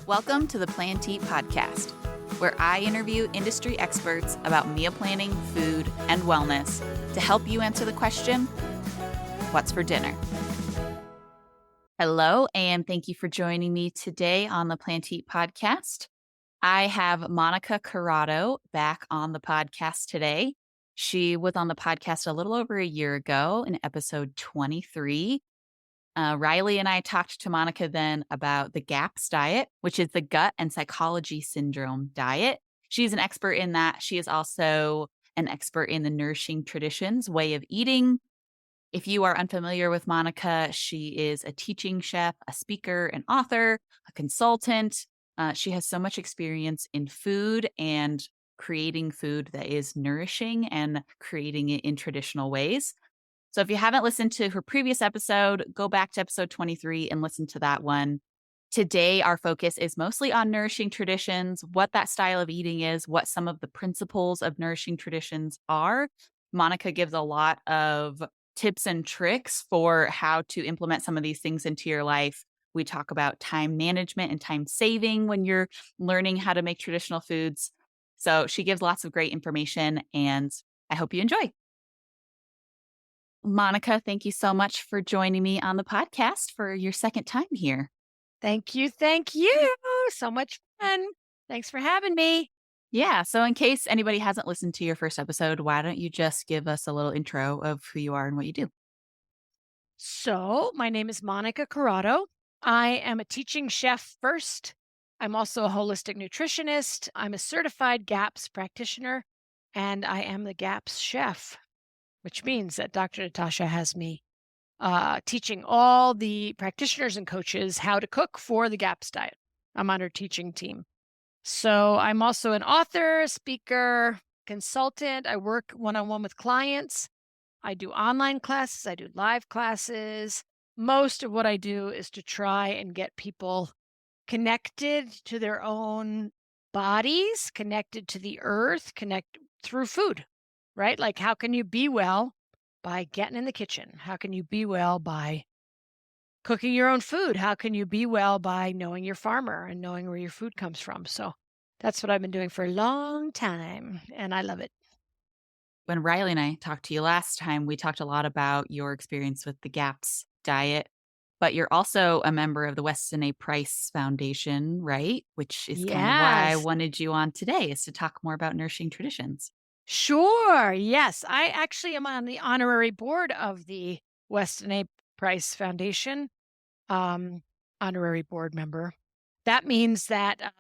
Welcome to the Plan to Eat podcast, where I interview industry experts about meal planning, food, and wellness to help you answer the question, what's for dinner? Hello, and thank you for joining me today on the Plan to Eat podcast. I have Monica Corrado back on the podcast today. She was on the podcast a little over a year ago in episode 23. Riley and I talked to Monica then about the GAPS diet, which is the gut and psychology syndrome diet. She's an expert in that. She is also an expert in the Nourishing Traditions way of eating. If you are unfamiliar with Monica, she is a teaching chef, a speaker, an author, a consultant. She has so much experience in food and creating food that is nourishing and creating it in traditional ways. So if you haven't listened to her previous episode, go back to episode 23 and listen to that one. Today, our focus is mostly on nourishing traditions, what that style of eating is, what some of the principles of nourishing traditions are. Monica gives a lot of tips and tricks for how to implement some of these things into your life. We talk about time management and time saving when you're learning how to make traditional foods. So she gives lots of great information, and I hope you enjoy. Monica, thank you so much for joining me on the podcast for your second time here. Thank you. Thank you. So much fun. Thanks for having me. Yeah. So, in case anybody hasn't listened to your first episode, why don't you just give us a little intro of who you are and what you do? So, my name is Monica Corrado. I am a teaching chef first. I'm also a holistic nutritionist. I'm a certified GAPS practitioner, and I am the GAPS chef, which means that Dr. Natasha has me teaching all the practitioners and coaches how to cook for the GAPS diet. I'm on her teaching team. So I'm also an author, speaker, consultant. I work one-on-one with clients. I do online classes. I do live classes. Most of what I do is to try and get people connected to their own bodies, connected to the earth, connect through food, right? Like, how can you be well by getting in the kitchen? How can you be well by cooking your own food? How can you be well by knowing your farmer and knowing where your food comes from? So that's what I've been doing for a long time, and I love it. When Riley and I talked to you last time, we talked a lot about your experience with the GAPS diet, but you're also a member of the Weston A. Price Foundation, right? Which is kind of why I Yes, wanted you on today, is to talk more about nourishing traditions. sure. Yes, I actually am on the honorary board of the Weston A. Price Foundation, honorary board member. That means that,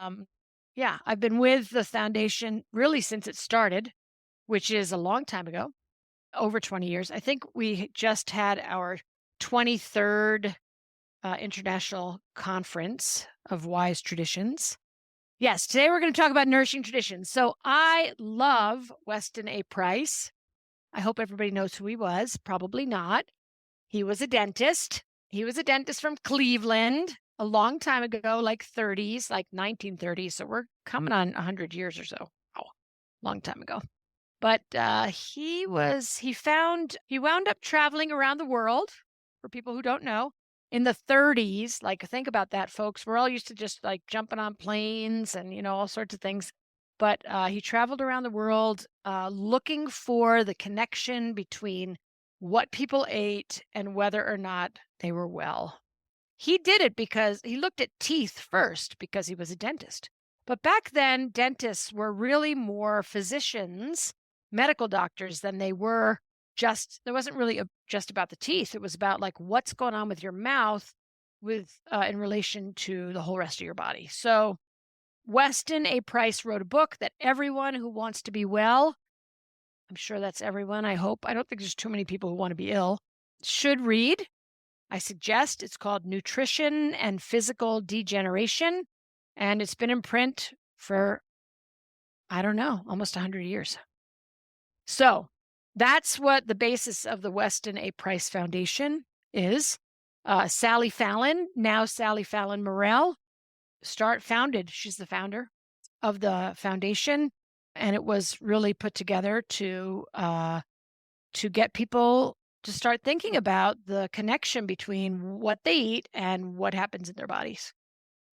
yeah, I've been with the foundation really since it started, which is a long time ago, over 20 years. I think we just had our 23rd International Conference of Wise Traditions. Yes, today we're going to talk about nourishing traditions. So I love Weston A. Price. I hope everybody knows who he was. Probably not. He was a dentist. He was a dentist from Cleveland a long time ago, like 30s, like 1930s. So we're coming on 100 years or so. Oh, long time ago. But he wound up traveling around the world, for people who don't know, in the 30s. Like, think about that, folks. We're all used to just like jumping on planes and, all sorts of things. But he traveled around the world looking for the connection between what people ate and whether or not they were well. He did it because he looked at teeth first because he was a dentist. But back then, dentists were really more physicians, medical doctors, than they were there wasn't really just about the teeth. It was about like what's going on with your mouth in relation to the whole rest of your body. So Weston A. Price wrote a book that everyone who wants to be well, I'm sure that's everyone, I hope. I don't think there's too many people who want to be ill, should read. I suggest. It's called Nutrition and Physical Degeneration, and it's been in print for, I don't know, almost 100 years. So that's what the basis of the Weston A. Price Foundation is. Sally Fallon, now Sally Fallon Morell, founded. She's the founder of the foundation, and it was really put together to get people to start thinking about the connection between what they eat and what happens in their bodies.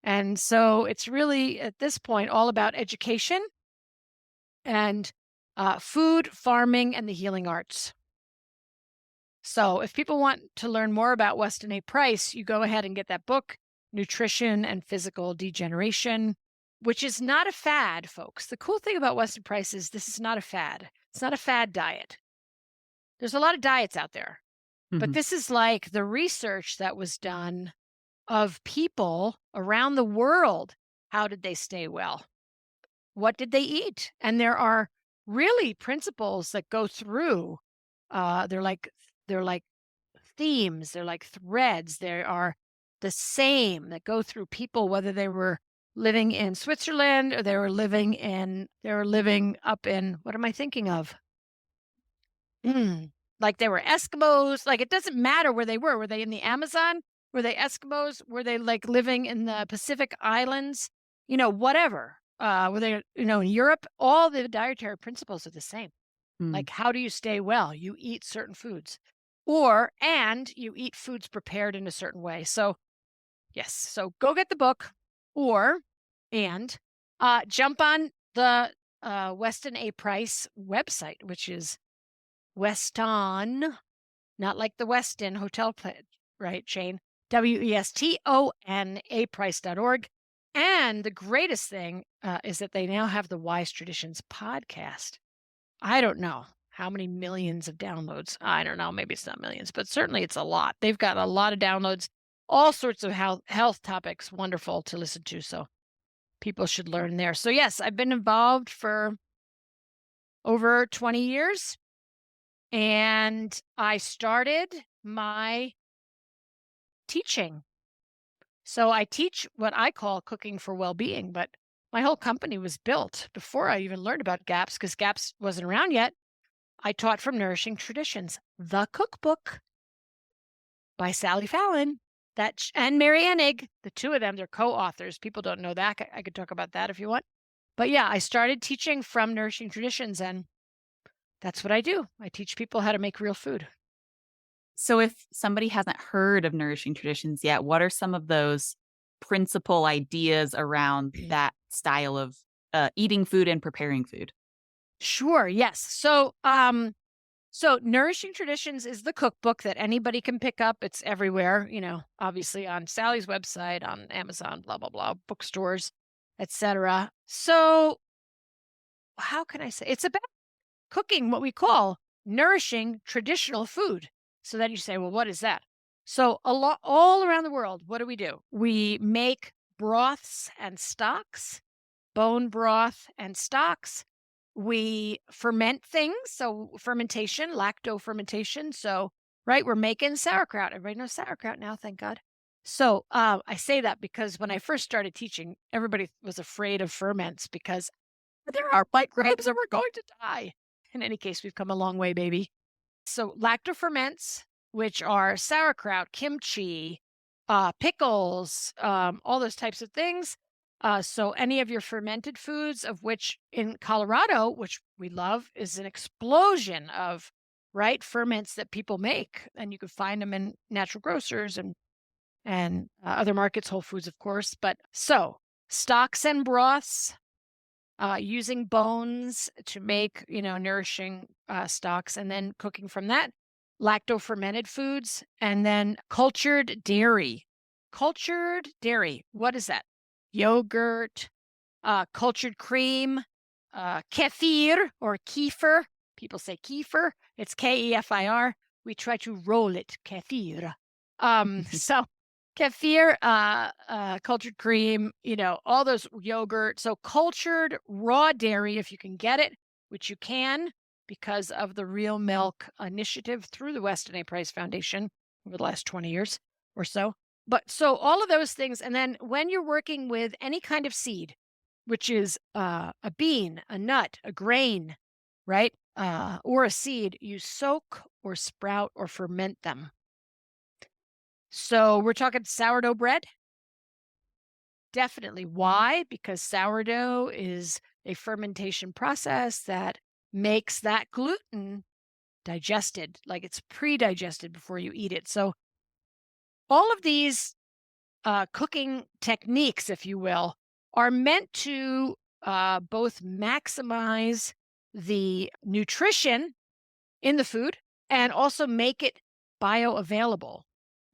And so it's really, at this point, all about education and food, farming, and the healing arts. So if people want to learn more about Weston A. Price, you go ahead and get that book, Nutrition and Physical Degeneration, which is not a fad, folks. The cool thing about Weston Price is this is not a fad. It's not a fad diet. There's a lot of diets out there, but Mhm. this is like the research that was done of people around the world. How did they stay well? What did they eat? And there are really principles that go through. They're like themes. They're like threads. They are the same that go through people, whether they were living in Switzerland or they were living up in, what am I thinking of? Like they were Eskimos. Like it doesn't matter where they were. Were they in the Amazon? Were they Eskimos? Were they like living in the Pacific Islands? Whatever. Were they, in Europe? All the dietary principles are the same. Mm. Like, how do you stay well? You eat certain foods, and you eat foods prepared in a certain way. So, yes. So go get the book, or and jump on the Weston A. Price website, which is Weston, not like the Westin hotel right, chain, WESTON Price.org. And the greatest thing is that they now have the Wise Traditions podcast. I don't know how many millions of downloads. I don't know. Maybe it's not millions, but certainly it's a lot. They've got a lot of downloads, all sorts of health topics. Wonderful to listen to. So people should learn there. So, yes, I've been involved for over 20 years. And I started my teaching. So I teach what I call cooking for well-being, but my whole company was built before I even learned about GAPS, because GAPS wasn't around yet. I taught from Nourishing Traditions, the cookbook by Sally Fallon, and Mary Enig. The two of them, they're co-authors. People don't know that. I could talk about that if you want. But yeah, I started teaching from Nourishing Traditions, and that's what I do. I teach people how to make real food. So, if somebody hasn't heard of Nourishing Traditions yet, what are some of those principal ideas around that style of eating food and preparing food? Sure, yes. So Nourishing Traditions is the cookbook that anybody can pick up. It's everywhere, obviously on Sally's website, on Amazon, blah, blah, blah, bookstores, etc. So how can I say? It's about cooking what we call nourishing traditional food. So then you say, well, what is that? So all around the world, what do? We make broths and stocks, bone broth and stocks. We ferment things. So fermentation, lacto fermentation. So, right, we're making sauerkraut. Everybody knows sauerkraut now, thank God. So I say that because when I first started teaching, everybody was afraid of ferments because there are microbes and we're going to die. In any case, we've come a long way, baby. So lacto ferments, which are sauerkraut, kimchi, pickles, all those types of things. So any of your fermented foods, of which in Colorado, which we love, is an explosion of ferments that people make, and you can find them in natural grocers and other markets, Whole Foods, of course. But so stocks and broths, using bones to make, nourishing stocks, and then cooking from that, lacto fermented foods, and then cultured dairy. Cultured dairy, what is that? Yogurt, cultured cream, kefir or kefir. People say kefir. It's Kefir. We try to roll it, kefir. So kefir, cultured cream, all those yogurt. So cultured raw dairy, if you can get it, which you can because of the Real Milk Initiative through the Weston A. Price Foundation over the last 20 years or so. But so all of those things. And then when you're working with any kind of seed, which is a bean, a nut, a grain, right? Or a seed, you soak or sprout or ferment them. So we're talking sourdough bread. Definitely. Why? Because sourdough is a fermentation process that makes that gluten digested, like it's pre-digested before you eat it. So all of these cooking techniques, if you will, are meant to both maximize the nutrition in the food and also make it bioavailable.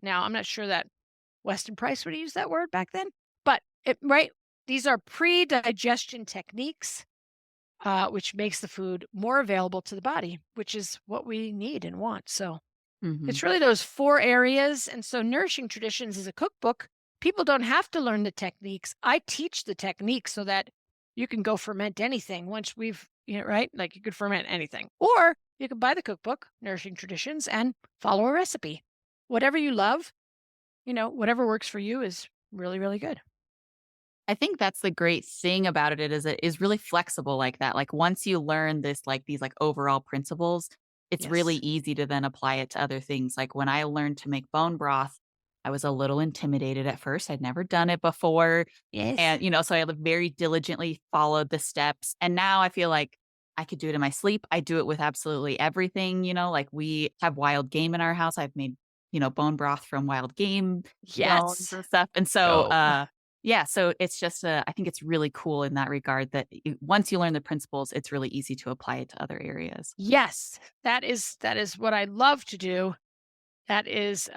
Now, I'm not sure that Weston Price would use that word back then, but right, these are pre-digestion techniques, which makes the food more available to the body, which is what we need and want. So Mhm. it's really those 4 areas, and so Nourishing Traditions is a cookbook. People don't have to learn the techniques. I teach the techniques so that you can go ferment anything once we've right? Like, you could ferment anything. Or you can buy the cookbook, Nourishing Traditions, and follow a recipe. Whatever you love, whatever works for you is really, really good. I think that's the great thing about it is really flexible like that. Like once you learn this, like these like overall principles, it's really Yes. easy to then apply it to other things. Like when I learned to make bone broth, I was a little intimidated at first. I'd never done it before. Yes. And, so I like, very diligently followed the steps. And now I feel like I could do it in my sleep. I do it with absolutely everything, like we have wild game in our house. I've made, bone broth from wild game bones Yes. and stuff. And so, Oh. yeah, so it's just, I think it's really cool in that regard that once you learn the principles, it's really easy to apply it to other areas. Yes. That is what I love to do. That is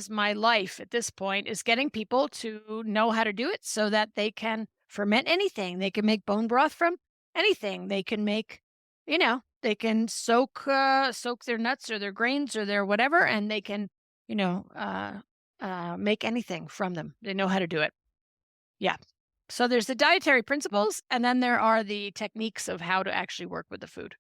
my life at this point, is getting people to know how to do it so that they can ferment anything. They can make bone broth from anything. They can make, they can soak their nuts or their grains or their whatever, and they can, you know, uh, make anything from them. They know how to do it. Yeah. So there's the dietary principles, and then there are the techniques of how to actually work with the food.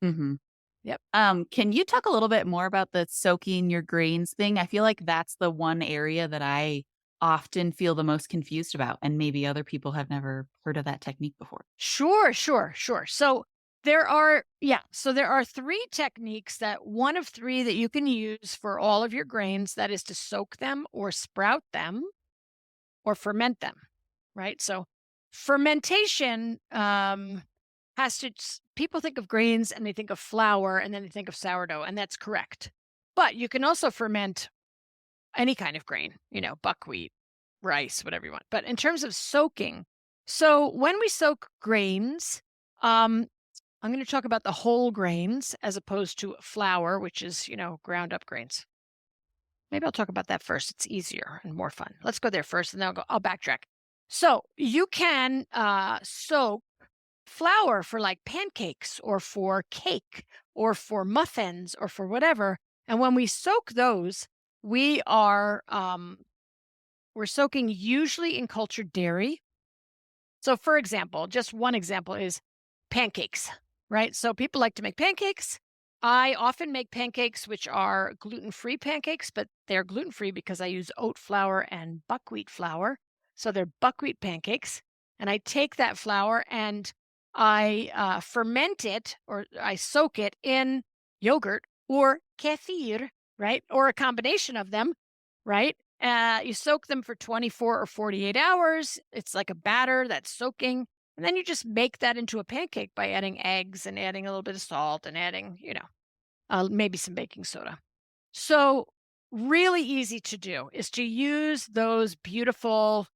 Mhm. Yep. Can you talk a little bit more about the soaking your grains thing? I feel like that's the one area that I often feel the most confused about, and maybe other people have never heard of that technique before. Sure, sure, sure. So there are 3 techniques, that one of 3 that you can use for all of your grains, that is to soak them or sprout them or ferment them, right? So fermentation people think of grains and they think of flour and then they think of sourdough, and that's correct. But you can also ferment any kind of grain, buckwheat, rice, whatever you want. But in terms of soaking, so when we soak grains, um, I'm going to talk about the whole grains as opposed to flour, which is, ground up grains. Maybe I'll talk about that first. It's easier and more fun. Let's go there first, and then I'll backtrack. So you can soak flour for like pancakes or for cake or for muffins or for whatever. And when we soak those, we are we're soaking usually in cultured dairy. So for example, just one example is pancakes, right? So people like to make pancakes. I often make pancakes which are gluten-free pancakes, but they're gluten-free because I use oat flour and buckwheat flour. So they're buckwheat pancakes. And I take that flour and I ferment it, or I soak it in yogurt or kefir, right? Or a combination of them, right? You soak them for 24 or 48 hours. It's like a batter that's soaking. And then you just make that into a pancake by adding eggs and adding a little bit of salt and adding, maybe some baking soda. So, really easy to do is to use those beautiful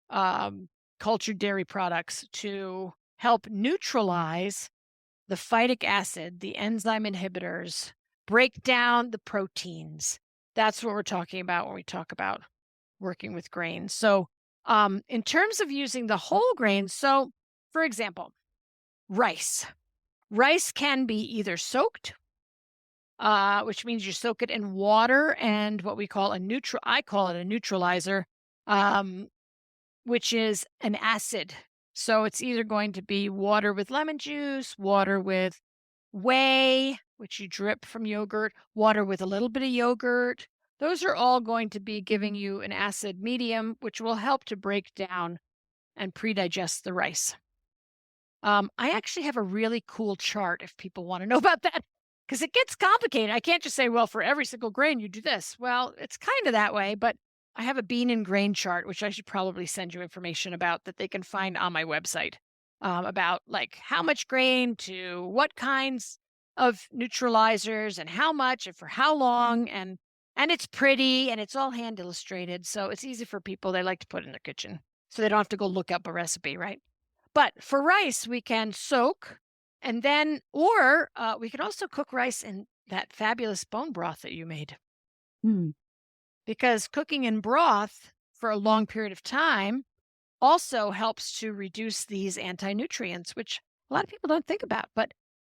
um, cultured dairy products to help neutralize the phytic acid, the enzyme inhibitors, break down the proteins. That's what we're talking about when we talk about working with grains. So, in terms of using the whole grain, so for example, rice. Rice can be either soaked, which means you soak it in water and what we call I call it a neutralizer, um, which is an acid. So it's either going to be water with lemon juice, water with whey, which you drip from yogurt, water with a little bit of yogurt. Those are all going to be giving you an acid medium, which will help to break down and pre-digest the rice. I actually have a really cool chart if people want to know about that, because it gets complicated. I can't just say, well, for every single grain, you do this. Well, it's kind of that way, but I have a bean and grain chart, which I should probably send you information about, that they can find on my website, about like how much grain to what kinds of neutralizers and how much and for how long. And And it's pretty and it's all hand illustrated, so it's easy for people. They like to put it in their kitchen, so they don't have to go look up a recipe, right? But for rice, we can soak and then, or we can also cook rice in that fabulous bone broth that you made. Mm. Because cooking in broth for a long period of time also helps to reduce these anti-nutrients, which a lot of people don't think about. But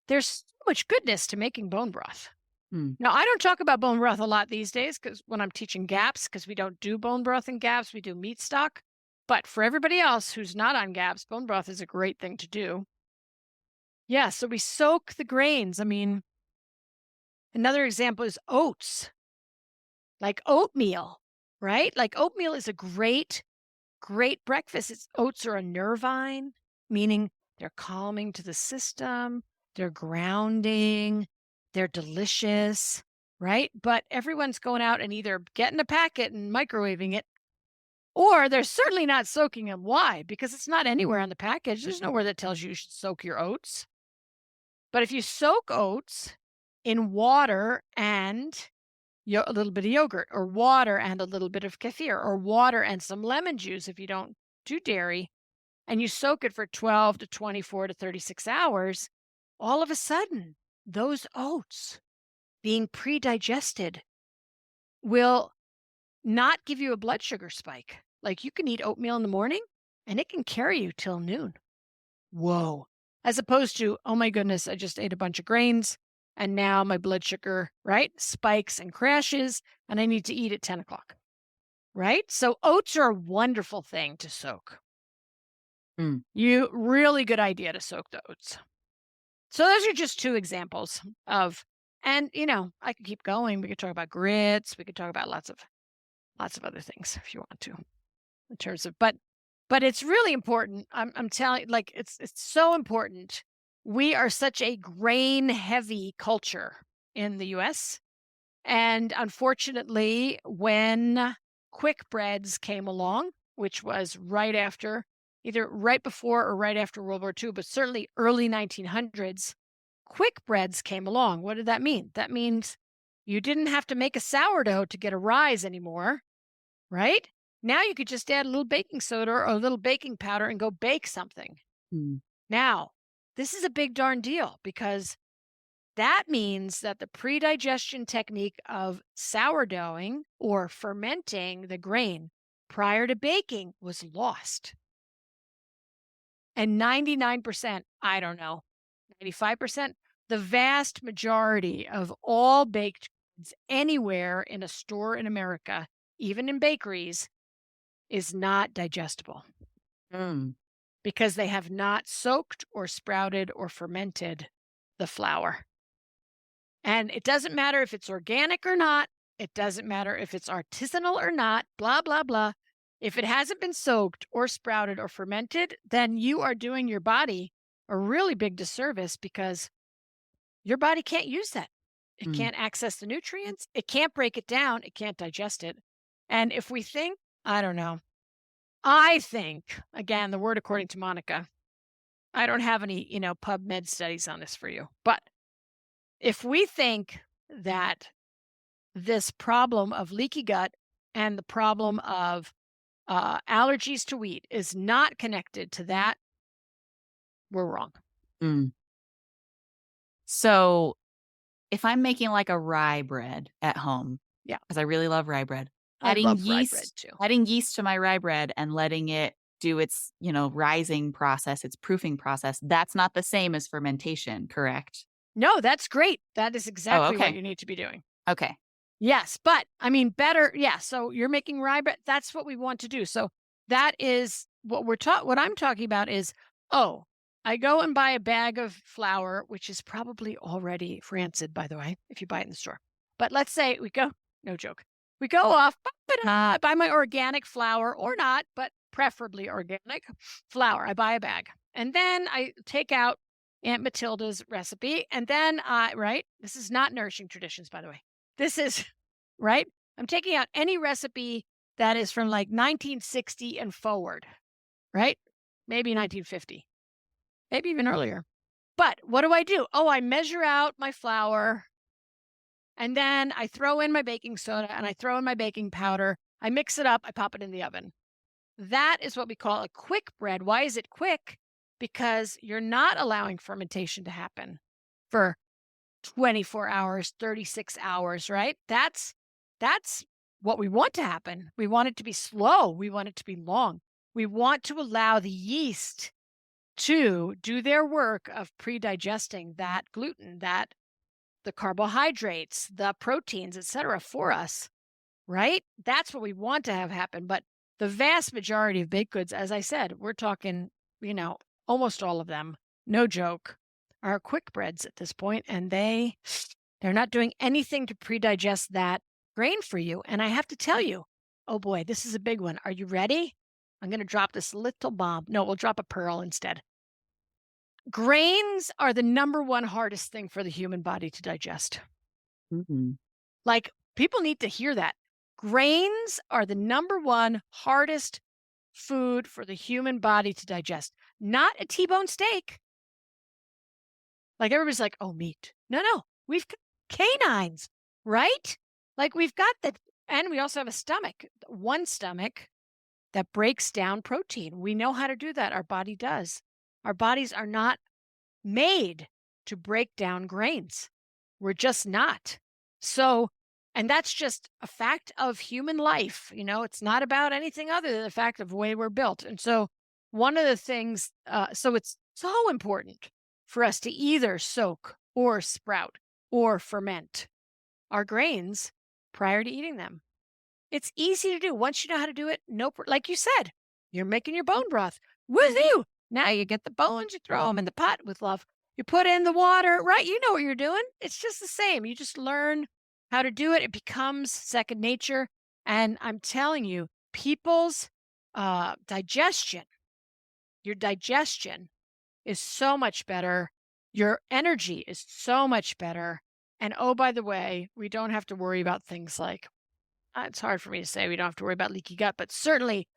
there's so much goodness to making bone broth. Mm. Now, I don't talk about bone broth a lot these days because when I'm teaching GAPS, because we don't do bone broth in GAPS, we do meat stock. But for everybody else who's not on GAPS, bone broth is a great thing to do. Yeah, so we soak the grains. I mean, another example is oats, like oatmeal, right? Like oatmeal is a great breakfast. Oats are a nervine, meaning they're calming to the system, they're grounding, they're delicious, right? But everyone's going out and either getting a packet and microwaving it, or they're certainly not soaking them. Why? Because it's not anywhere on the package. There's nowhere that tells you should soak your oats. But if you soak oats in water and a little bit of yogurt, or water and a little bit of kefir, or water and some lemon juice if you don't do dairy, and you soak it for 12 to 24 to 36 hours, all of a sudden, those oats being pre-digested will not give you a blood sugar spike. Like you can eat oatmeal in the morning and it can carry you till noon. Whoa. As opposed to, oh my goodness, I just ate a bunch of grains and now my blood sugar, right, spikes and crashes and I need to eat at 10 o'clock, right? So oats are a wonderful thing to soak. Mm. Really good idea to soak the oats. So those are just two examples of, and I could keep going. We could talk about grits. We could talk about lots of other things if you want to, in terms of, but it's really important. I'm telling, like it's so important. We are such a grain heavy culture in the U.S. And unfortunately, when quick breads came along, which was either right before or right after World War II, but certainly early 1900s, quick breads came along. What did that mean? That means you didn't have to make a sourdough to get a rise anymore, right? Now you could just add a little baking soda or a little baking powder and go bake something. Mm. Now, this is a big darn deal because that means that the pre-digestion technique of sourdoughing or fermenting the grain prior to baking was lost. And 99%, I don't know, 95%, the vast majority of all baked goods anywhere in a store in America, even in bakeries, is not digestible Mm. because they have not soaked or sprouted or fermented the flour. And it doesn't matter if it's organic or not. It doesn't matter if it's artisanal or not, blah, blah, blah. If it hasn't been soaked or sprouted or fermented, then you are doing your body a really big disservice because your body can't use that. It Mm. can't access the nutrients. It can't break it down. It can't digest it. And if we think, I don't know, I think, again, the word according to Monica, I don't have any, PubMed studies on this for you, but if we think that this problem of leaky gut and the problem of allergies to wheat is not connected to that, we're wrong. Mm. So if I'm making like a rye bread at home, Yeah, because I really love rye bread, I love rye bread too. adding yeast to my rye bread and letting it do its, rising process, its proofing process, that's not the same as fermentation, correct? No, that's great. That is Oh, exactly what okay. you need to be doing. Okay. Yes, but I mean, better. Yeah. So you're making rye bread. That's what we want to do. So that is what what I'm talking about is, oh, I go and buy a bag of flour, which is probably already rancid, by the way, if you buy it in the store. But let's say we go, no joke, we go off, I buy my organic flour or not, but preferably organic flour. I buy a bag. And then I take out Aunt Matilda's recipe. And then right, this is not Nourishing Traditions, by the way. This is, right? I'm taking out any recipe that is from like 1960 and forward, right? Maybe 1950, maybe even earlier. But what do? Oh, I measure out my flour And then I throw in my baking soda and I throw in my baking powder. I mix it up, I pop it in the oven. That is what we call a quick bread. Why is it quick? Because you're not allowing fermentation to happen for 24 hours, 36 hours, right? That's what we want to happen. We want it to be slow. We want it to be long. We want to allow the yeast to do their work of pre-digesting that gluten, that the carbohydrates, the proteins, etc., for us, right? That's what we want to have happen. But the vast majority of baked goods, as I said, we're talking, you know, almost all of them, no joke, are quick breads at this point, and they're not doing anything to pre-digest that grain for you. And I have to tell you, oh boy, this is a big one. Are you ready? I'm going to drop this little bomb. No, we'll drop a pearl instead. Grains are the number one hardest thing for the human body to digest. Mhm. Like, people need to hear that. Grains are the number one hardest food for the human body to digest, not a T-bone steak. Like, everybody's like, "Oh, meat." No, no, we've got canines, right? Like, we've got that, and we also have a stomach, one stomach that breaks down protein. We know how to do that. Our body does. Our bodies are not made to break down grains. We're just not. So, and that's just a fact of human life. You know, it's not about anything other than the fact of the way we're built. And so, one of the things, so it's so important for us to either soak or sprout or ferment our grains prior to eating them. It's easy to do. Once you know how to do it, like you said, you're making your bone broth. Woohoo! Now you get the bones, you throw them in the pot with love. You put in the water, right? You know what you're doing. It's just the same. You just learn how to do it. It becomes second nature. And I'm telling you, people's digestion, your digestion is so much better. Your energy is so much better. And oh, by the way, we don't have to worry about things like it's hard for me to say we don't have to worry about leaky gut, but certainly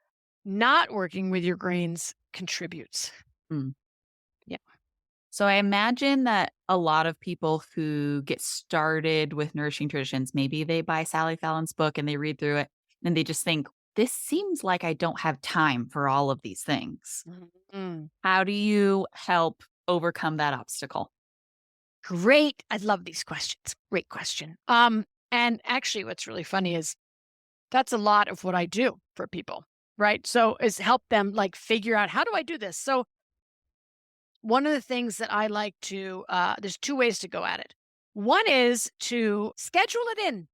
not working with your grains contributes. Mm. Yeah. So I imagine that a lot of people who get started with Nourishing Traditions, maybe they buy Sally Fallon's book and they read through it and they just think, this seems like I don't have time for all of these things. Mm. How do you help overcome that obstacle? Great. I love these questions. Great question. And actually what's really funny is that's a lot of what I do for people, right? So is help them like figure out how do I do this? So one of the things that I like to there's two ways to go at it. One is to schedule it in.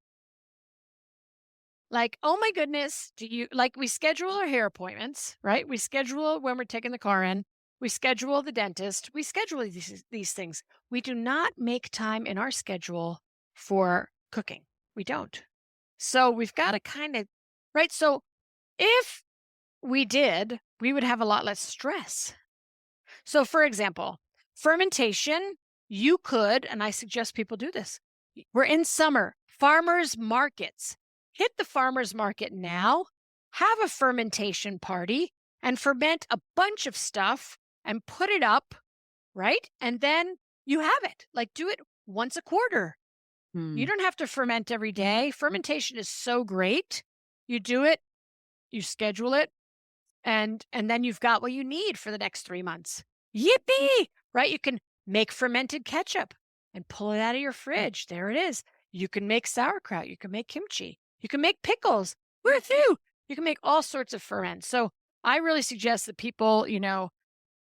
Like, oh my goodness, do you like we schedule our hair appointments, right? We schedule when we're taking the car in. We schedule the dentist. We schedule these things. We do not make time in our schedule for cooking. We don't. So we've got to kind of, right? So if we did, we would have a lot less stress. So, for example, fermentation, you could, and I suggest people do this. We're in summer, farmers markets. Hit the farmers market now, have a fermentation party, and ferment a bunch of stuff and put it up, right? And then you have it. Like, do it once a quarter. You Hmm. don't have to ferment every day. Fermentation is so great. You do it, you schedule it, and then you've got what you need for the next 3 months. Yippee! Right? You can make fermented ketchup and pull it out of your fridge. There it is. You can make sauerkraut. You can make kimchi. You can make pickles. Woohoo! You can make all sorts of ferments. So I really suggest that people,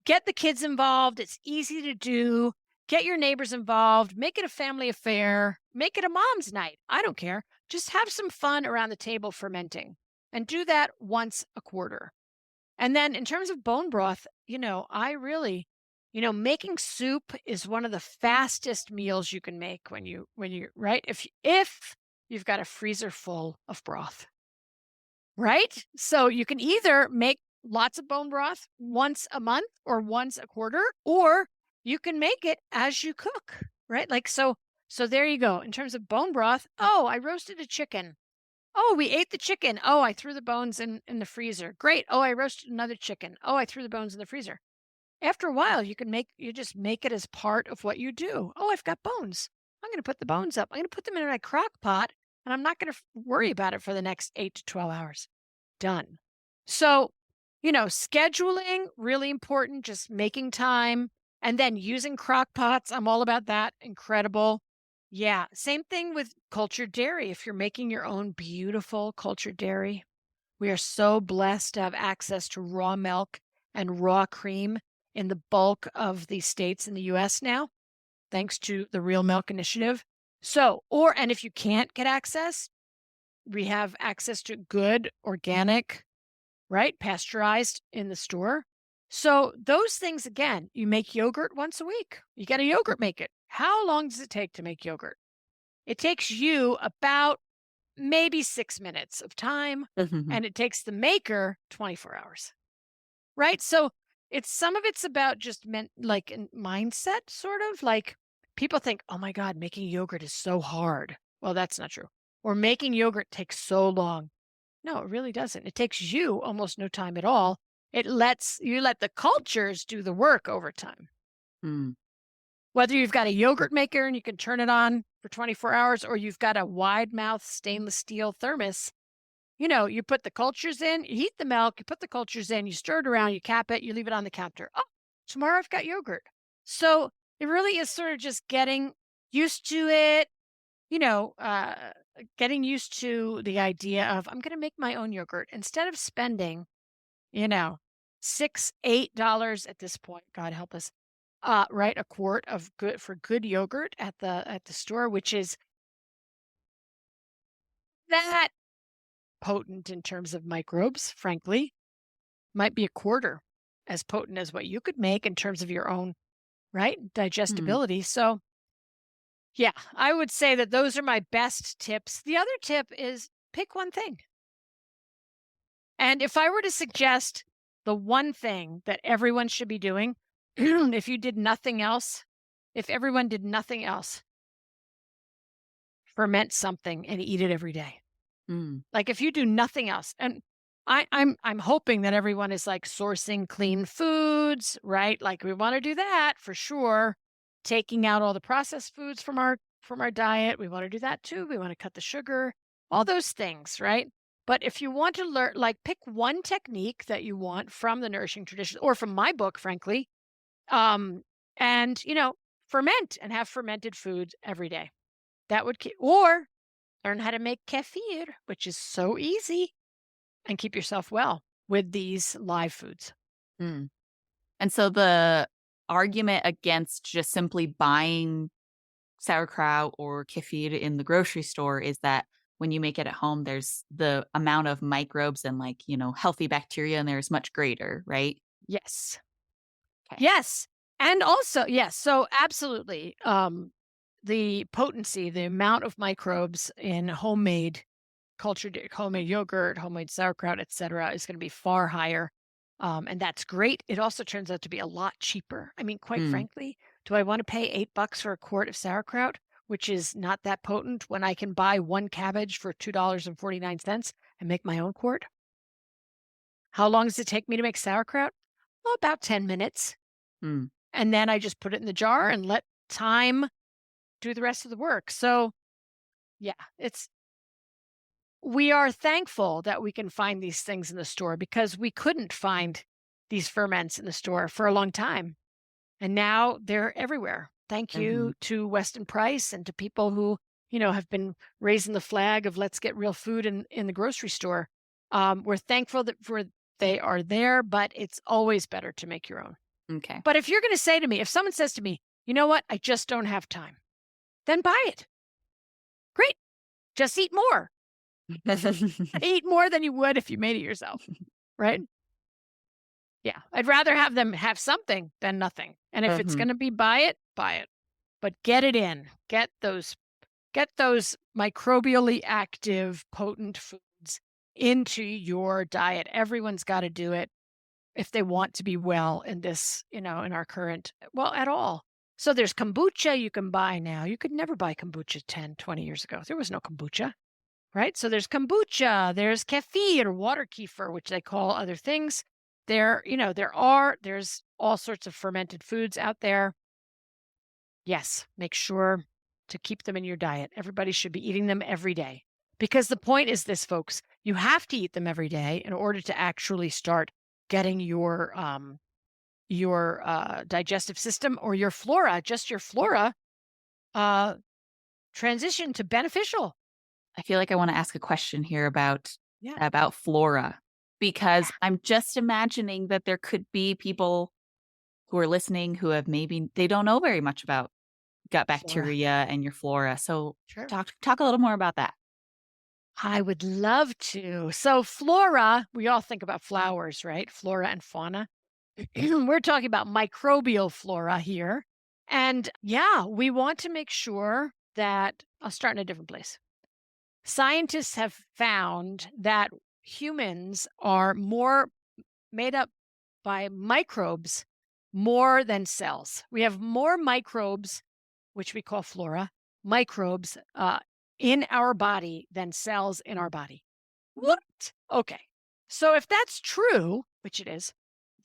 get the kids involved. It's easy to do. Get your neighbors involved. Make it a family affair. Make it a mom's night. I don't care. Just have some fun around the table fermenting and do that once a quarter. And then in terms of bone broth, I really, making soup is one of the fastest meals you can make when you right? If you've got a freezer full of broth, right? So you can either make lots of bone broth once a month or once a quarter, or you can make it as you cook, right? Like so there you go. In terms of bone broth, oh, I roasted a chicken. Oh, we ate the chicken. Oh, I threw the bones in the freezer. Great. Oh, I roasted another chicken. Oh, I threw the bones in the freezer. After a while, you just make it as part of what you do. Oh, I've got bones. I'm going to put the bones up. I'm going to put them in my crock pot and I'm not going to worry about it for the next 8 to 12 hours. Done. So, scheduling, really important, just making time and then using crock pots. I'm all about that. Incredible. Yeah. Same thing with cultured dairy. If you're making your own beautiful cultured dairy, we are so blessed to have access to raw milk and raw cream in the bulk of the states in the US now, thanks to the Real Milk Initiative. And if you can't get access, we have access to good, organic, right? Pasteurized in the store. So those things, again, you make yogurt once a week. You got a yogurt maker. How long does it take to make yogurt? It takes you about maybe 6 minutes of time, Mhm. and it takes the maker 24 hours, right? So some of it's about just like mindset, sort of like people think, oh my God, making yogurt is so hard. Well, that's not true. Or making yogurt takes so long. No, it really doesn't. It takes you almost no time at all. You let the cultures do the work over time. Mm. Whether you've got a yogurt maker and you can turn it on for 24 hours, or you've got a wide mouth stainless steel thermos, you put the cultures in, you heat the milk, you put the cultures in, you stir it around, you cap it, you leave it on the counter. Oh, tomorrow I've got yogurt. So it really is sort of just getting used to it, you know, uh, getting used to the idea of I'm going to make my own yogurt instead of spending, you know, $6, $8 at this point. God help us. Right, a quart of good yogurt at the store, which is that potent in terms of microbes, frankly, might be a quarter as potent as what you could make in terms of your own, right, Mm. digestibility. So, yeah, I would say that those are my best tips. The other tip is pick one thing. And if I were to suggest the one thing that everyone should be doing, if everyone did nothing else, ferment something and eat it every day. Mm. Like, if you do nothing else, and I'm hoping that everyone is, like, sourcing clean foods, right? Like, we wanna do that for sure. Taking out all the processed foods from our diet, we wanna do that too. We wanna cut the sugar, all those things, right? But if you want to learn, like, pick one technique that you want from the Nourishing Traditions or from my book, frankly, um, and, ferment and have fermented foods every day. That would keep, or learn how to make kefir, which is so easy, and keep yourself well with these live foods. Mm. And so the argument against just simply buying sauerkraut or kefir in the grocery store is that when you make it at home, there's the amount of microbes and healthy bacteria in there is much greater, right? Yes. Okay. Yes. And also, yes, so absolutely. The potency, the amount of microbes in homemade yogurt, homemade sauerkraut, etc., is going to be far higher. And that's great. It also turns out to be a lot cheaper. I mean, quite Mm. frankly, do I want to pay $8 for a quart of sauerkraut, which is not that potent, when I can buy one cabbage for $2.49 and make my own quart? How long does it take me to make sauerkraut? Well, about 10 minutes. Mm. And then I just put it in the jar and let time do the rest of the work. So, yeah, we are thankful that we can find these things in the store, because we couldn't find these ferments in the store for a long time. And now they're everywhere. Thank Mhm. you to Weston Price and to people who, have been raising the flag of let's get real food in the grocery store. We're thankful they are there, but it's always better to make your own. Okay. But if someone says to me, you know what, I just don't have time, then buy it. Great. Just eat more. Eat more than you would if you made it yourself, right? Yeah. I'd rather have them have something than nothing. And if it's Mhm. going to be buy it, buy it. But get it in. Get those microbially active, potent foods into your diet. Everyone's got to do it if they want to be well in this, in our current, well, at all. So there's kombucha you can buy now. You could never buy kombucha 10, 20 years ago. There was no kombucha, right? So there's kombucha, there's kefir, water kefir, which they call other things. There's all sorts of fermented foods out there. Yes, make sure. to keep them in your diet. Everybody should be eating them every day. Because the point is this, folks, you have to eat them every day in order to actually start getting your digestive system or your flora, just your flora, uh, transition to beneficial. I feel like I wanna ask a question here Yeah. about flora, Yeah. because I'm just imagining that there could be people who are listening who have maybe they don't know very much about gut Flora. bacteria and your flora. So Sure. talk a little more about that. I would love to. So, flora, we all think about flowers, right? Flora and fauna. We're talking about microbial flora here. And yeah, we want to make sure that I'll start in a different place. Scientists have found that humans are more made up by microbes more than cells. We have more microbes, which we call flora, microbes in our body than cells in our body. What? Okay. So if that's true, which it is,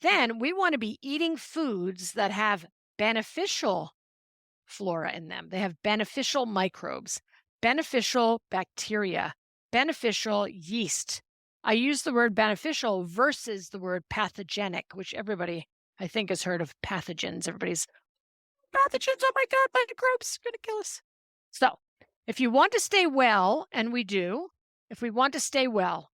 then we want to be eating foods that have beneficial flora in them. They have beneficial microbes, beneficial bacteria, beneficial yeast. I use the word beneficial versus the word pathogenic, which everybody I think has heard of pathogens. Everybody's pathogens. Oh my God, microbes going to kill us. So, if you want to stay well, and we do, if we want to stay well,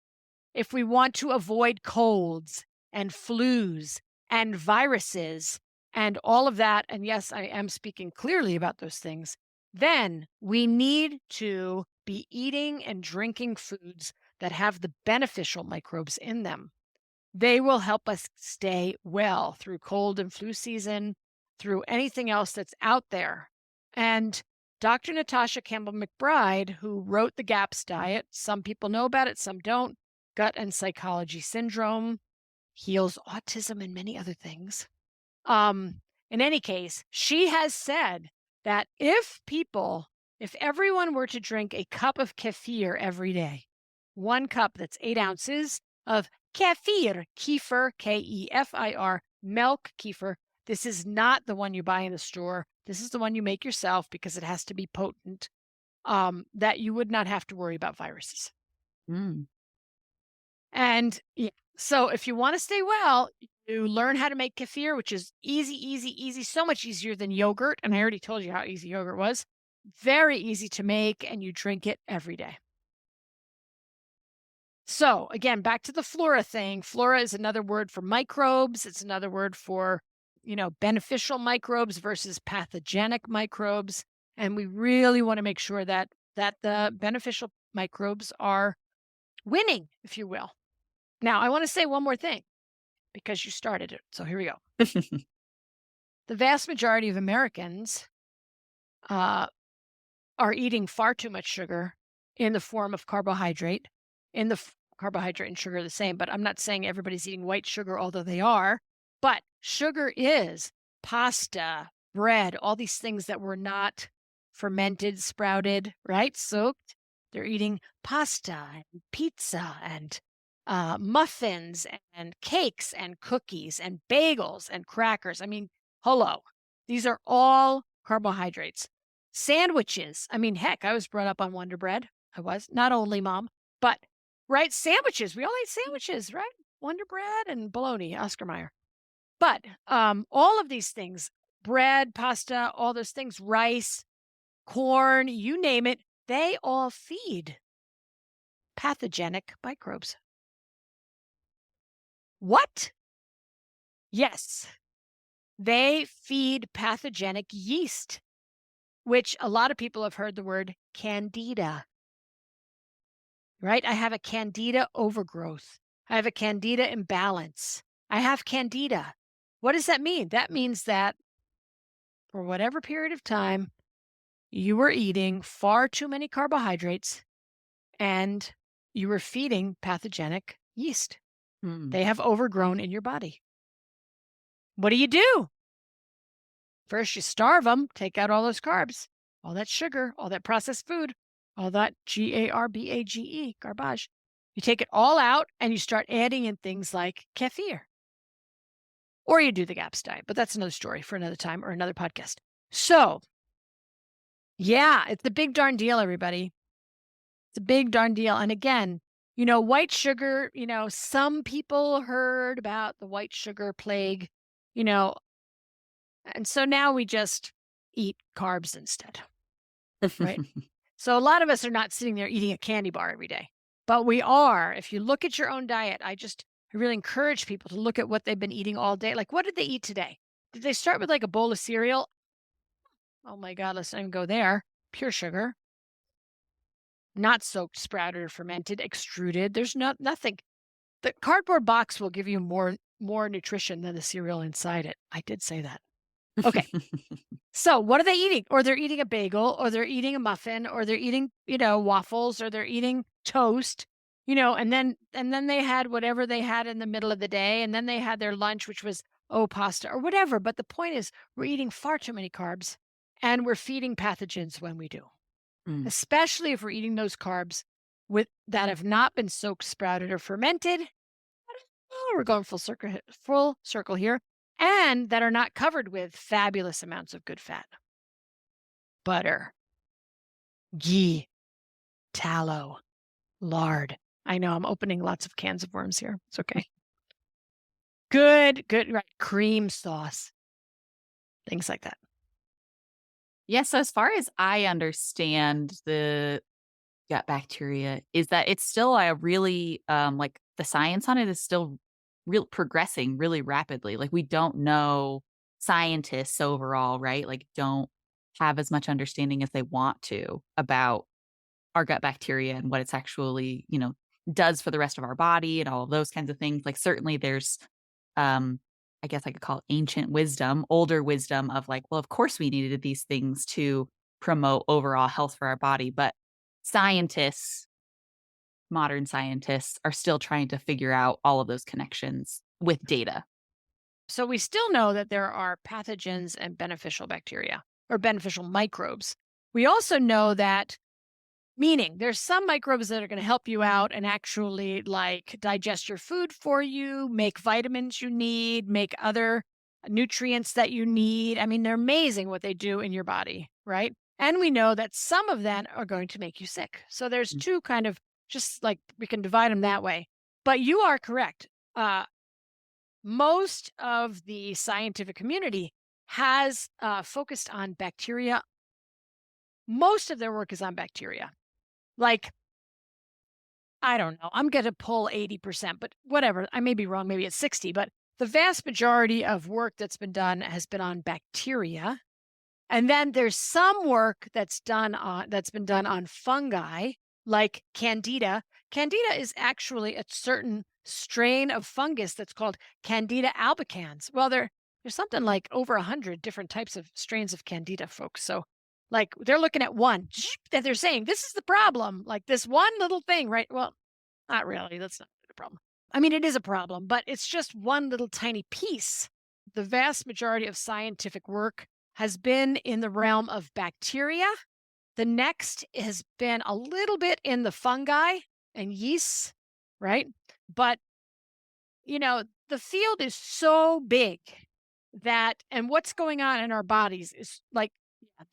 if we want to avoid colds and flus and viruses and all of that, and yes, I am speaking clearly about those things, then we need to be eating and drinking foods that have the beneficial microbes in them. They will help us stay well through cold and flu season, through anything else that's out there. And Dr. Natasha Campbell McBride, who wrote the GAPS diet, some people know about it, some don't. Gut and psychology syndrome heals autism and many other things. In any case, she has said that if everyone were to drink a cup of kefir every day, 1 cup that's 8 ounces of kefir, K-E-F-I-R, milk kefir. This is not the one you buy in the store. This is the one you make yourself because it has to be potent, that you would not have to worry about viruses. Mm. And yeah, so if you want to stay well, you learn how to make kefir, which is easy, easy, easy, so much easier than yogurt. And I already told you how easy yogurt was. Very easy to make, and you drink it every day. So again, back to the flora thing. Flora is another word for microbes. It's another word for, beneficial microbes versus pathogenic microbes. And we really want to make sure that the beneficial microbes are winning, if you will. Now, I want to say one more thing because you started it. So here we go. The vast majority of Americans are eating far too much sugar in the form of carbohydrate. Carbohydrate and sugar are the same, but I'm not saying everybody's eating white sugar, although they are. But sugar is pasta, bread, all these things that were not fermented, sprouted, right? Soaked. They're eating pasta and pizza and muffins and cakes and cookies and bagels and crackers. I mean, hello. These are all carbohydrates. Sandwiches. I mean, heck, I was brought up on Wonder Bread. I was, not only mom, but right, sandwiches. We all ate sandwiches, right? Wonder Bread and bologna, Oscar Mayer. But all of these things, bread, pasta, all those things, rice, corn, you name it, they all feed pathogenic microbes. What? Yes, they feed pathogenic yeast, which a lot of people have heard the word candida, right? I have a candida overgrowth. I have a candida imbalance. I have candida. What does that mean? That means that for whatever period of time, you were eating far too many carbohydrates and you were feeding pathogenic yeast. Mm. They have overgrown in your body. What do? First, you starve them, take out all those carbs, all that sugar, all that processed food, all that garbage, garbage. You take it all out and you start adding in things like kefir. Or you do the GAPS diet, but that's another story for another time or another podcast. So Yeah, it's a big darn deal, everybody. It's a big darn deal. And again, white sugar, some people heard about the white sugar plague, you know, and so now we just eat carbs instead, right? So a lot of us are not sitting there eating a candy bar every day, but we are. If you look at your own diet, I really encourage people to look at what they've been eating all day. Like, what did they eat today? Did they start with like a bowl of cereal? Oh my God, let's not even go there. Pure sugar, not soaked, sprouted, or fermented, extruded. There's nothing. The cardboard box will give you more nutrition than the cereal inside it. I did say that. Okay. So what are they eating? Or they're eating a bagel, or they're eating a muffin, or they're eating, waffles, or they're eating toast, and then they had whatever they had in the middle of the day, and then they had their lunch, which was, pasta or whatever. But the point is, we're eating far too many carbs, and we're feeding pathogens when we do, Mm. especially if we're eating those carbs that have not been soaked, sprouted, or fermented. Oh, we're going full circle here, and that are not covered with fabulous amounts of good fat, butter, ghee, tallow, lard. I know I'm opening lots of cans of worms here. It's okay. Good, right? Cream sauce, things like that. Yeah, so as far as I understand the gut bacteria is that it's still a really, like, the science on it is still real progressing really rapidly. Like, we don't know scientists overall, right? Like, don't have as much understanding as they want to about our gut bacteria and what it's actually, does for the rest of our body and all of those kinds of things. Like, certainly there's, um, I guess I could call it ancient wisdom, older wisdom of like, well, of course we needed these things to promote overall health for our body. But scientists, modern scientists, are still trying to figure out all of those connections with data. So we still know that there are pathogens and beneficial bacteria or beneficial microbes. We also know that, meaning there's some microbes that are going to help you out and actually like digest your food for you, make vitamins you need, make other nutrients that you need. I mean, they're amazing what they do in your body, right? And we know that some of them are going to make you sick. So there's Mm, two kind of, just like we can divide them that way. But you are correct. Most of the scientific community has focused on bacteria. Most of their work is on bacteria. Like, I don't know. I'm going to pull 80%, but whatever. I may be wrong. Maybe it's 60, but the vast majority of work that's been done has been on bacteria. And then there's some work that's been done on fungi like Candida. Candida is actually a certain strain of fungus that's called Candida albicans. Well, there's something like over 100 different types of strains of Candida, folks. So like they're looking at one that they're saying this is the problem, like this one little thing, right? Well, not really. That's not a problem. I mean, it is a problem, but it's just one little tiny piece. The vast majority of scientific work has been in the realm of bacteria. The next has been a little bit in the fungi and yeasts, right? But, the field is so big and what's going on in our bodies is like,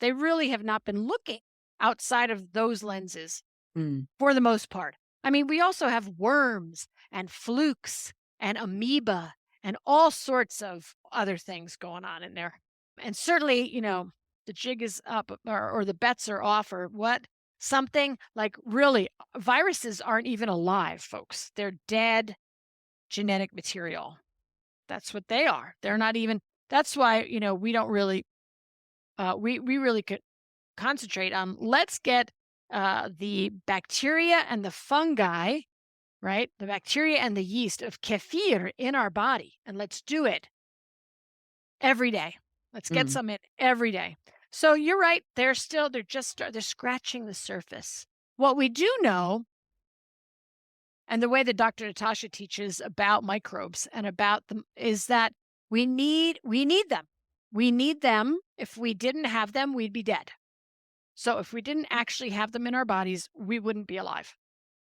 they really have not been looking outside of those lenses mm, for the most part. I mean, we also have worms and flukes and amoeba and all sorts of other things going on in there. And certainly, the jig is up or the bets are off or what, something like really viruses aren't even alive, folks. They're dead genetic material. That's what they are. They're not even, that's why, we don't really, we really could concentrate on, let's get the bacteria and the fungi, right? The bacteria and the yeast of kefir in our body. And let's do it every day. Let's get mm. some in every day. So you're right. They're scratching the surface. What we do know, and the way that Dr. Natasha teaches about microbes and about them, is that we need them. We need them. If we didn't have them, we'd be dead. So if we didn't actually have them in our bodies, we wouldn't be alive.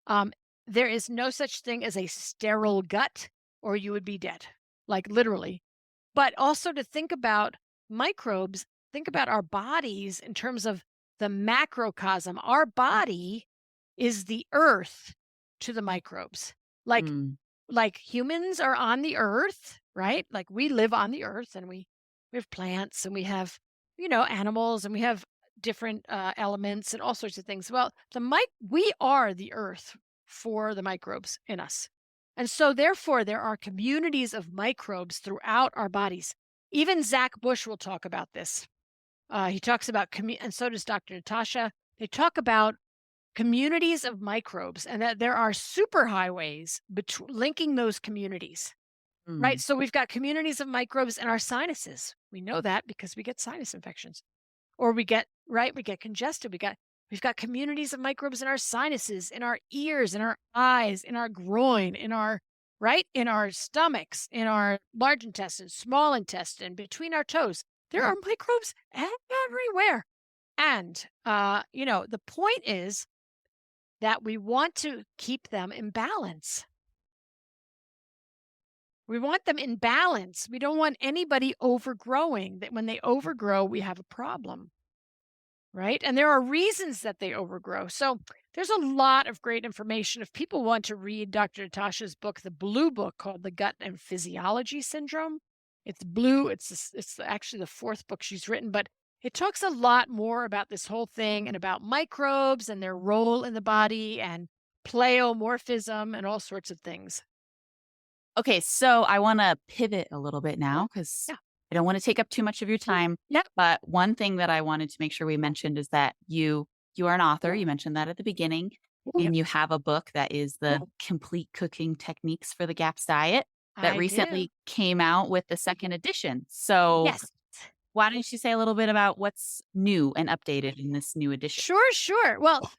Um, there is no such thing as a sterile gut, or you would be dead, like literally. But also to think about microbes, think about our bodies in terms of the macrocosm. Our body is the earth to the microbes. Like Mm, like humans are on the earth, right? Like we live on the earth and we have plants and we have, animals and we have different elements and all sorts of things. Well, we are the earth for the microbes in us. And so therefore there are communities of microbes throughout our bodies. Even Zach Bush will talk about this. He talks about and so does Dr. Natasha. They talk about communities of microbes and that there are superhighways linking those communities, right? mm. So we've got communities of microbes in our sinuses. We know that because we get sinus infections or we get congested. We've got communities of microbes in our sinuses, in our ears, in our eyes, in our groin, in our stomachs, in our large intestine, small intestine, between our toes. There are microbes everywhere. And the point is that we want to keep them in balance. We want them in balance. We don't want anybody overgrowing, that when they overgrow, we have a problem, right? And there are reasons that they overgrow. So there's a lot of great information. If people want to read Dr. Natasha's book, the blue book called The Gut and Physiology Syndrome, it's blue. It's actually the fourth book she's written, but it talks a lot more about this whole thing and about microbes and their role in the body and pleomorphism and all sorts of things. Okay, so I wanna pivot a little bit now because Yeah. I don't wanna take up too much of your time, Yep. but one thing that I wanted to make sure we mentioned is that you are an author, you mentioned that at the beginning, Yep. and you have a book that is the Complete Cooking Techniques for the GAPS Diet that I do. recently came out with the 2nd edition. So, Yes. why don't you say a little bit about what's new and updated in this new edition? Sure, sure. Well,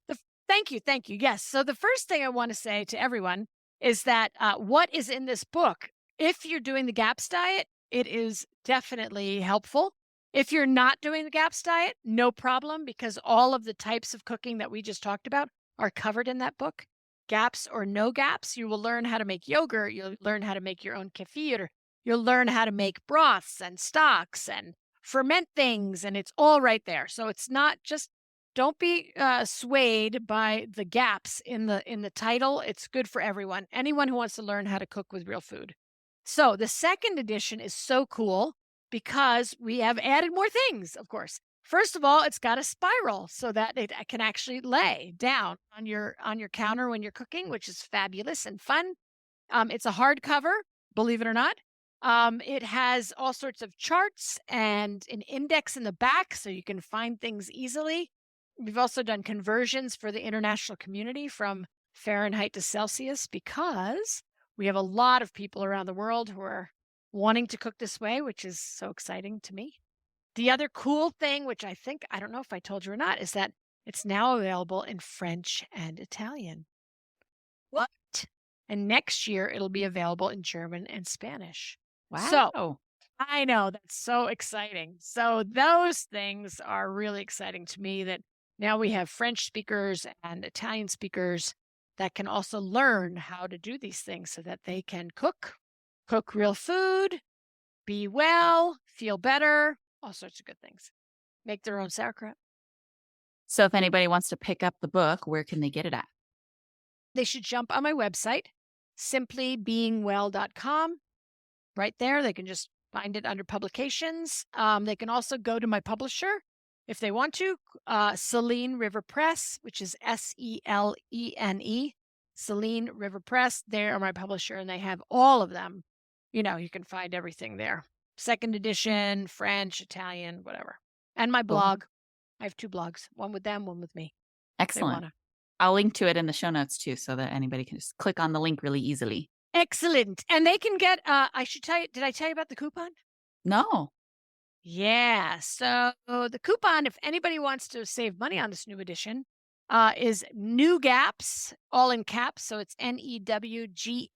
thank you, thank you. Yes. So the first thing I want to say to everyone is that what is in this book, if you're doing the GAPS diet, it is definitely helpful. If you're not doing the GAPS diet, no problem, because all of the types of cooking that we just talked about are covered in that book. GAPS or no GAPS, you will learn how to make yogurt. You'll learn how to make your own kefir. You'll learn how to make broths and stocks and ferment things, and it's all right there. So it's not just, don't be swayed by the gaps in the title. It's good for everyone, anyone who wants to learn how to cook with real food. So the second edition is so cool because we have added more things, of course. First of all, it's got a spiral so that it can actually lay down on your counter when you're cooking, which is fabulous and fun. It's a hardcover, believe it or not. It has all sorts of charts and an index in the back so you can find things easily. We've also done conversions for the international community from Fahrenheit to Celsius because we have a lot of people around the world who are wanting to cook this way, which is so exciting to me. The other cool thing, which I don't know if I told you or not, is that it's now available in French and Italian. What? And next year it'll be available in German and Spanish. So Wow. I know that's so exciting. So those things are really exciting to me that now we have French speakers and Italian speakers that can also learn how to do these things so that they can cook real food, be well, feel better, all sorts of good things. Make their own sauerkraut. So if anybody wants to pick up the book, where can they get it at? They should jump on my website, simplybeingwell.com. Right there, they can just find it under publications. They can also go to my publisher if they want to, Saline River Press, which is Selene, Saline River Press. They are my publisher, and they have all of them. You can find everything there. Second edition, French, Italian, whatever. And my Cool. blog. I have two blogs, one with them, one with me. If they Excellent. want to. I'll link to it in the show notes too so that anybody can just click on the link really easily. Excellent. And they can get, I should tell you, did I tell you about the coupon? No. Yeah. So the coupon, if anybody wants to save money on this new edition, is New Gaps, all in caps. So it's NEWGAPS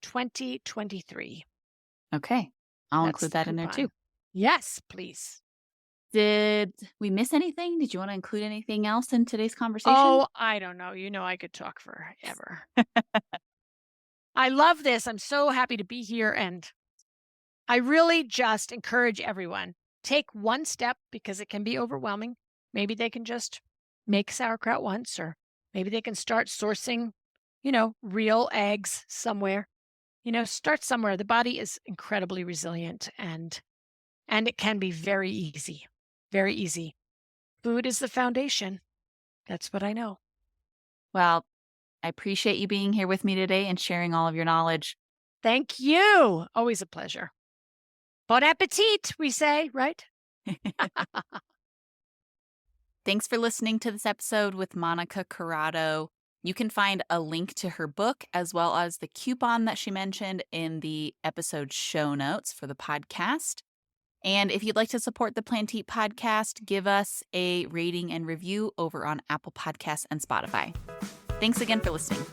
2023. Okay. I'll That's include the that in there too. coupon. Yes, please. Did we miss anything? Did you want to include anything else in today's conversation? Oh, I don't know. I could talk forever. I love this. I'm so happy to be here. And I really just encourage everyone, take one step because it can be overwhelming. maybe they can just make sauerkraut once, or maybe they can start sourcing, real eggs somewhere. Start somewhere. The body is incredibly resilient, and it can be very easy. Very easy. Food is the foundation. That's what I know. Well, I appreciate you being here with me today and sharing all of your knowledge. Thank you. Always a pleasure. Bon appetit, we say, right? Thanks for listening to this episode with Monica Corrado. You can find a link to her book as well as the coupon that she mentioned in the episode show notes for the podcast. And if you'd like to support the Plant Eat podcast, give us a rating and review over on Apple Podcasts and Spotify. Thanks again for listening.